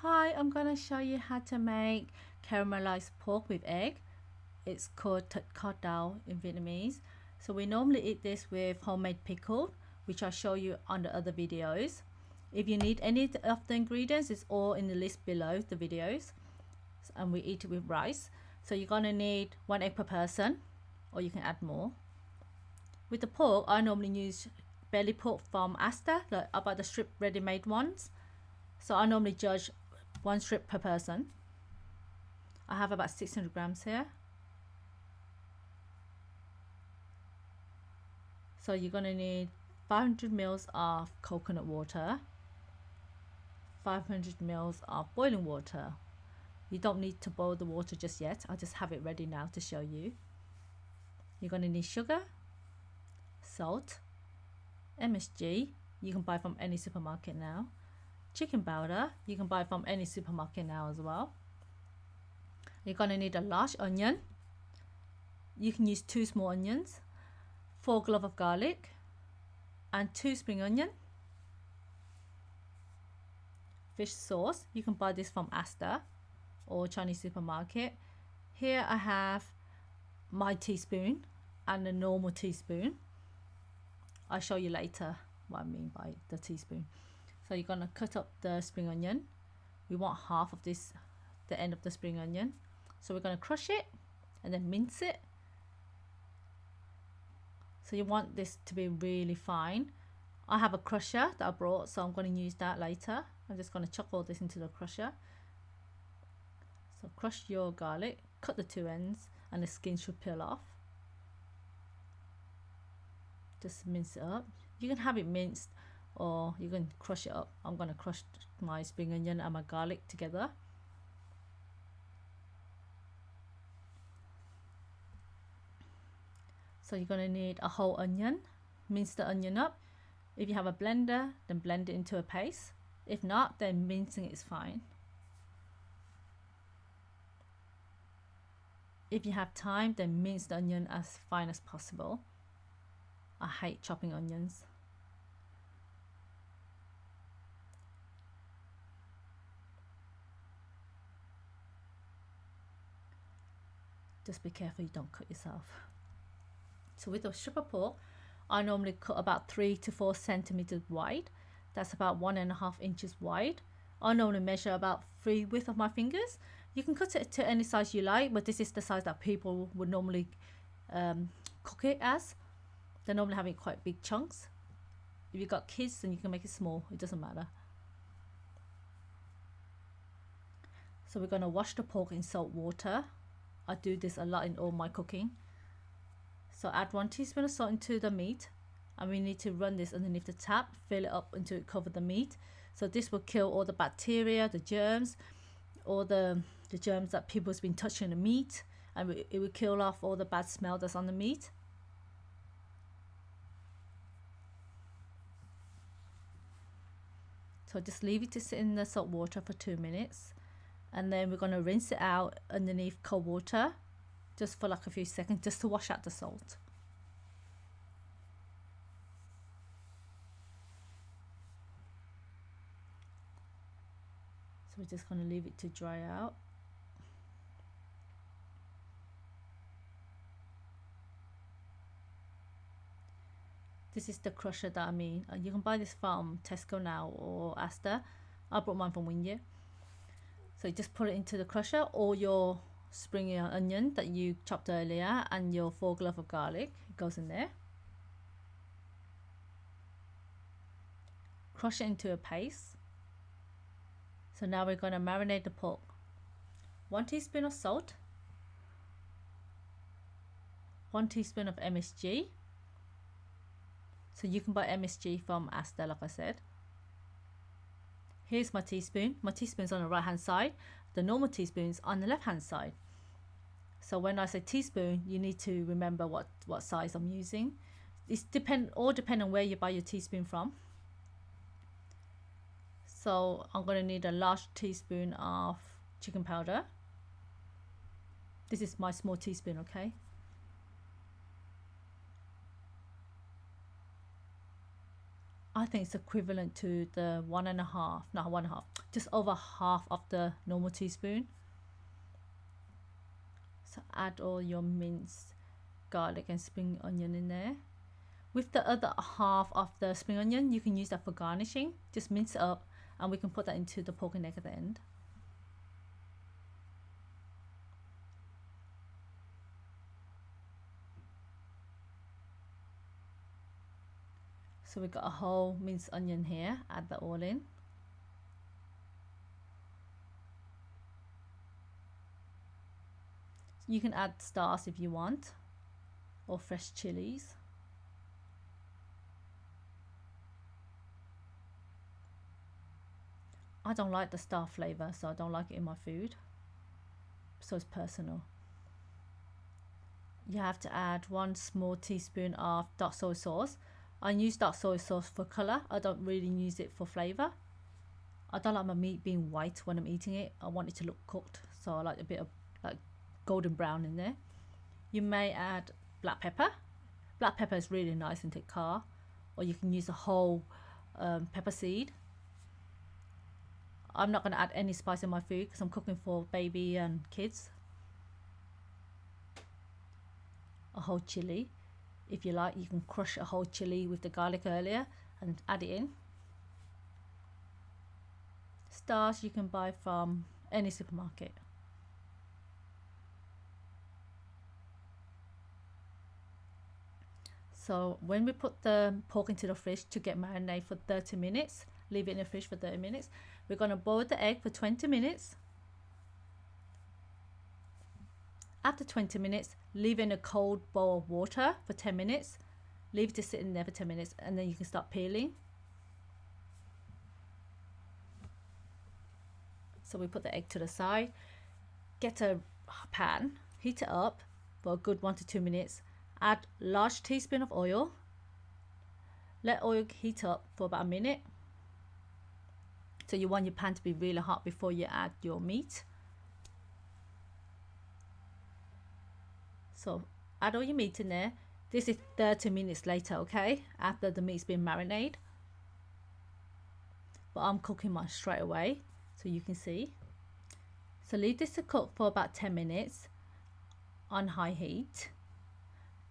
Hi, I'm gonna show you how to make caramelized pork with egg. It's called Thit Kho in Vietnamese. So we normally eat this with homemade pickle, which I'll show you on the other videos. If you need any of the ingredients, it's all in the list below the videos. And we eat it with rice. So you're gonna need 1 egg per person, or you can add more. With the pork, I normally use belly pork from Asda, like about the strip ready-made ones. So I normally judge 1 strip per person. I have about 600 grams here. So you're going to need 500 mils of coconut water, 500 mils of boiling water. You don't need to boil the water just yet. I just have it ready now to show you. You're going to need sugar, salt, MSG, you can buy from any supermarket now. Chicken powder, you can buy from any supermarket now as well. You're going to need a large onion. You can use 2 small onions, 4 cloves of garlic, and 2 spring onion. Fish sauce, you can buy this from Asda or Chinese supermarket. Here I have my teaspoon and a normal teaspoon. I'll show you later what I mean by the teaspoon. So you're going to cut up the spring onion. We want half of this, the end of the spring onion. So we're going to crush it and then mince it. So you want this to be really fine. I have a crusher that I brought, so I'm going to use that later. I'm just going to chuck all this into the crusher. So crush your garlic, cut the 2 ends, and the skin should peel off. Just mince it up. You can have it minced or you can crush it up. I'm going to crush my spring onion and my garlic together. So you're going to need a whole onion. Mince the onion up. If you have a blender, then blend it into a paste. If not, then mincing is fine. If you have time, then mince the onion as fine as possible. I hate chopping onions. Just be careful you don't cut yourself. So with a strip of pork, I normally cut about 3 to 4 centimeters wide. That's about 1.5 inches wide. I normally measure about 3 width of my fingers. You can cut it to any size you like, but this is the size that people would normally cook it as. They normally have it quite big chunks. If you've got kids, then you can make it small. It doesn't matter. So we're going to wash the pork in salt water. I do this a lot in all my cooking. So add 1 teaspoon of salt into the meat, and we need to run this underneath the tap, fill it up until it covers the meat. So this will kill all the bacteria, the germs, all the germs that people's been touching the meat, and it will kill off all the bad smell that's on the meat. So just leave it to sit in the salt water for 2 minutes, and then we're going to rinse it out underneath cold water just for like a few seconds, just to wash out the salt. So we're just going to leave it to dry out. This is the crusher that I mean. You can buy this from Tesco now or Asda. I brought mine from Winnie. So you just put it into the crusher, or your spring onion that you chopped earlier and your 4 cloves of garlic. It goes in there. Crush it into a paste. So now we're going to marinate the pork. 1 teaspoon of salt, 1 teaspoon of MSG. So you can buy MSG from Asda, like I said. Here's my teaspoon. My teaspoon's on the right hand side. The normal teaspoon's on the left hand side. So when I say teaspoon, you need to remember what size I'm using. It's all depend on where you buy your teaspoon from. So I'm going to need a large teaspoon of chicken powder. This is my small teaspoon, okay? I think it's equivalent to the 1.5, not 1.5, just over half of the normal teaspoon. So add all your minced garlic and spring onion in there. With the other half of the spring onion, you can use that for garnishing. Just mince it up and we can put that into the pork and egg at the end. So we've got a whole minced onion here, add that all in. You can add stars if you want, or fresh chilies. I don't like the star flavor, so I don't like it in my food. So it's personal. You have to add 1 small teaspoon of dark soy sauce. I use dark soy sauce for color. I don't really use it for flavor. I don't like my meat being white when I'm eating it. I want it to look cooked, so I like a bit of like golden brown in there. You may add black pepper. Black pepper is really nice in Thit Kho, or you can use a whole pepper seed. I'm not going to add any spice in my food because I'm cooking for baby and kids. A whole chili. If you like, you can crush a whole chili with the garlic earlier and add it in. Stars you can buy from any supermarket. So when we put the pork into the fridge to get marinated for 30 minutes, leave it in the fridge for 30 minutes. We're going to boil the egg for 20 minutes. After 20 minutes, leave in a cold bowl of water for 10 minutes. Leave it to sit in there for 10 minutes and then you can start peeling. So we put the egg to the side. Get a pan, heat it up for a good 1 to 2 minutes. Add large teaspoon of oil. Let oil heat up for about a minute. So you want your pan to be really hot before you add your meat. So add all your meat in there. This is 30 minutes later, okay? After the meat's been marinated. But I'm cooking mine straight away, so you can see. So leave this to cook for about 10 minutes on high heat.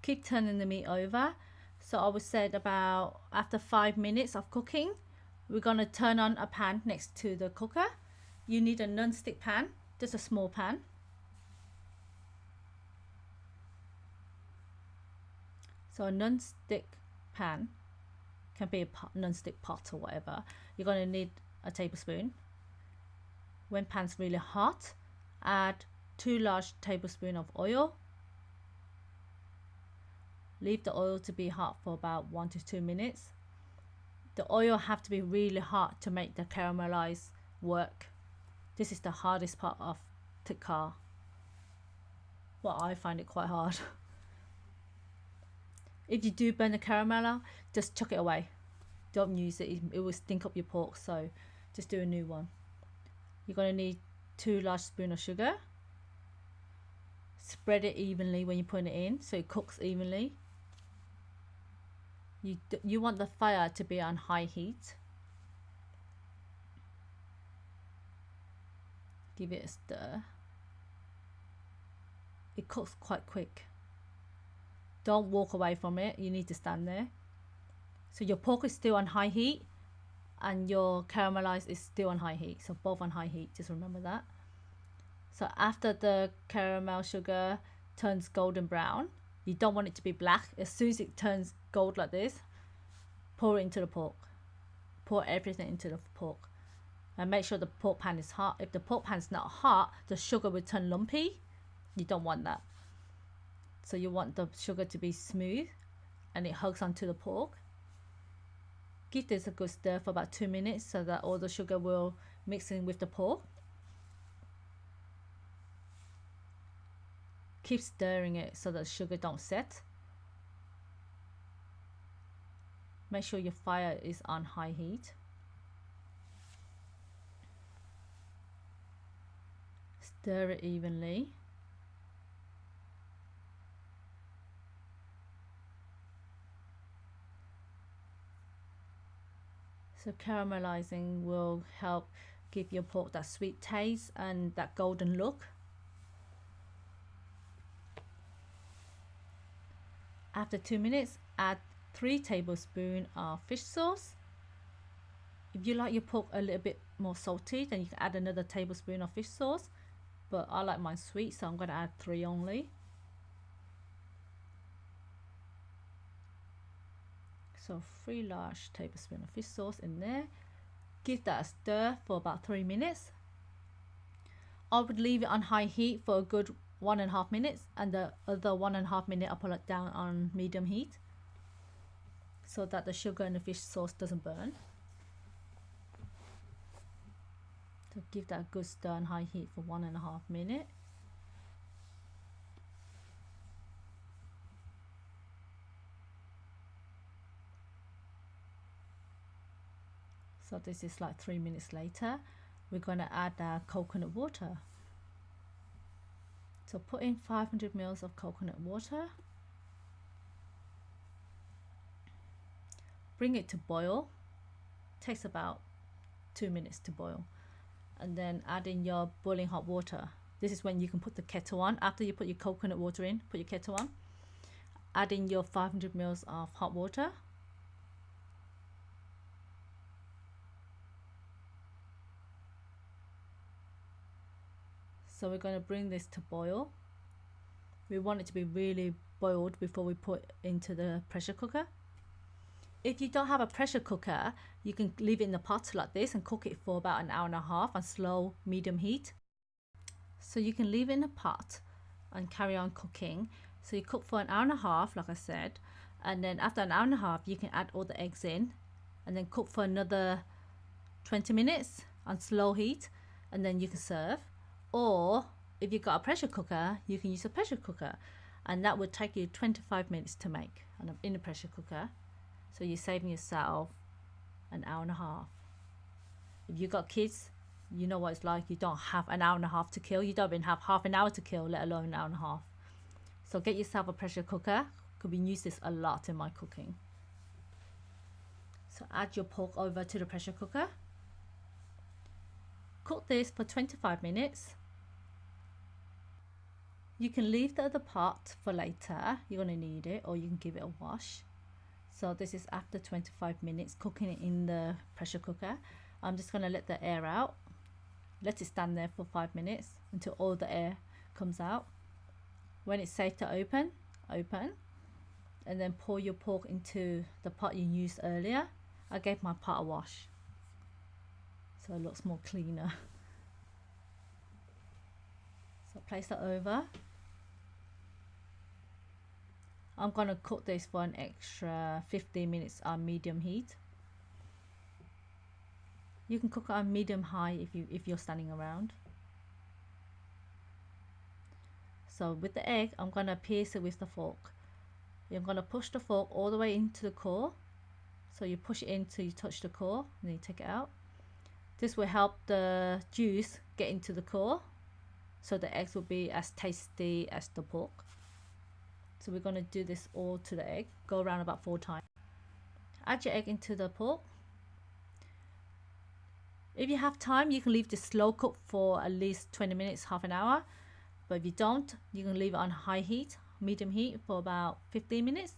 Keep turning the meat over. So I would say about after 5 minutes of cooking, we're going to turn on a pan next to the cooker. You need a non-stick pan, just a small pan. So a non-stick pan can be a non-stick pot or whatever. You're going to need a tablespoon. When pan's really hot, add 2 large tablespoons of oil. Leave the oil to be hot for about 1 to 2 minutes. The oil have to be really hot to make the caramelized work. This is the hardest part of Thit Kho. Well, I find it quite hard. If you do burn the caramel, just chuck it away. Don't use it, it will stink up your pork, so just do a new one. You're going to need 2 large spoons of sugar. Spread it evenly when you put it in so it cooks evenly. You want the fire to be on high heat. Give it a stir. It cooks quite quick. Don't walk away from it, you need to stand there. So your pork is still on high heat and your caramelized is still on high heat. So both on high heat, just remember that. So after the caramel sugar turns golden brown, you don't want it to be black. As soon as it turns gold like this, pour it into the pork. Pour everything into the pork. And make sure the pork pan is hot. If the pork pan is not hot, the sugar will turn lumpy. You don't want that. So you want the sugar to be smooth and it hugs onto the pork. Give this a good stir for about 2 minutes so that all the sugar will mix in with the pork. Keep stirring it so that the sugar don't set. Make sure your fire is on high heat. Stir it evenly. So caramelizing will help give your pork that sweet taste and that golden look. After 2 minutes, add 3 tablespoons of fish sauce. If you like your pork a little bit more salty, then you can add another tablespoon of fish sauce, but I like mine sweet, so I'm going to add 3 only. So 3 large tablespoons of fish sauce in there. Give that a stir for about 3 minutes. I would leave it on high heat for a good 1.5 minutes, and the other 1.5 minutes I'll put it down on medium heat so that the sugar and the fish sauce doesn't burn. So give that a good stir on high heat for 1.5 minutes. So this is like 3 minutes later. We're going to add our coconut water. So put in 500 ml of coconut water. Bring it to boil. Takes about 2 minutes to boil. And then add in your boiling hot water. This is when you can put the kettle on. After you put your coconut water in, put your kettle on. Add in your 500 ml of hot water. So we're going to bring this to boil. We want it to be really boiled before we put it into the pressure cooker. If you don't have a pressure cooker, you can leave it in the pot like this and cook it for about 1.5 hours on slow medium heat. So you can leave it in a pot and carry on cooking. So you cook for 1.5 hours, like I said, and then after 1.5 hours you can add all the eggs in and then cook for another 20 minutes on slow heat, and then you can serve. Or if you've got a pressure cooker, you can use a pressure cooker, and that would take you 25 minutes to make in a pressure cooker. So you're saving yourself 1.5 hours. If you've got kids, you know what it's like. You don't have 1.5 hours to kill. You don't even have half an hour to kill, let alone 1.5 hours. So get yourself a pressure cooker. Could be use this a lot in my cooking. So add your pork over to the pressure cooker. Cook this for 25 minutes. You can leave the other pot for later. You're going to need it, or you can give it a wash. So this is after 25 minutes cooking it in the pressure cooker. I'm just going to let the air out. Let it stand there for 5 minutes until all the air comes out. When it's safe to open, and then pour your pork into the pot you used earlier. I gave my pot a wash, so it looks more cleaner. So place it over. I'm going to cook this for an extra 15 minutes on medium heat. You can cook it on medium high if you're standing around. So with the egg, I'm going to pierce it with the fork. I'm going to push the fork all the way into the core. So you push it in till you touch the core, and then you take it out. This will help the juice get into the core, so the eggs will be as tasty as the pork. So we're going to do this all to the egg. Go around about 4 times. Add your egg into the pork. If you have time, you can leave this slow cook for at least 20 minutes, half an hour. But if you don't, you can leave it on high heat, medium heat for about 15 minutes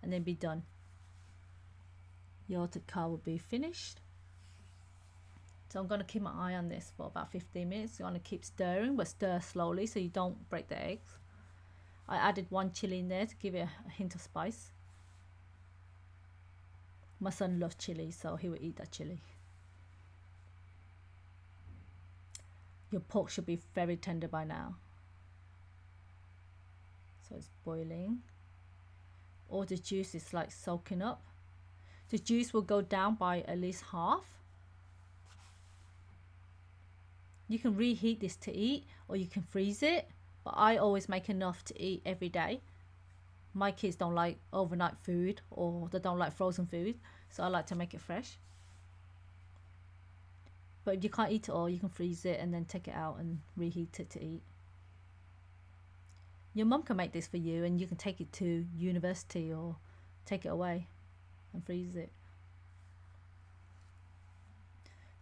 and then be done. Your Thit Kho will be finished. So I'm going to keep my eye on this for about 15 minutes. You want to keep stirring, but stir slowly so you don't break the eggs. I added 1 chili in there to give it a hint of spice. My son loves chili, so he will eat that chili. Your pork should be very tender by now. So it's boiling. All the juice is like soaking up. The juice will go down by at least half. You can reheat this to eat, or you can freeze it, but I always make enough to eat every day. My kids don't like overnight food, or they don't like frozen food, so I like to make it fresh. But if you can't eat it all, you can freeze it and then take it out and reheat it to eat. Your mum can make this for you, and you can take it to university or take it away and freeze it.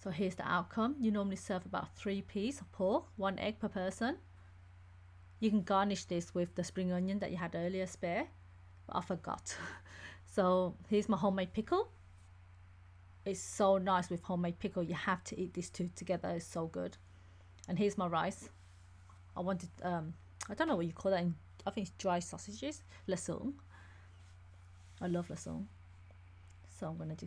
So here's the outcome. You normally serve about 3 pieces of pork, 1 egg per person. You can garnish this with the spring onion that you had earlier spare, but I forgot. So here's my homemade pickle. It's so nice with homemade pickle. You have to eat these two together. It's so good. And here's my rice. I wanted, I don't know what you call that. I think it's dry sausages. Lesung. I love lesung. So I'm going to do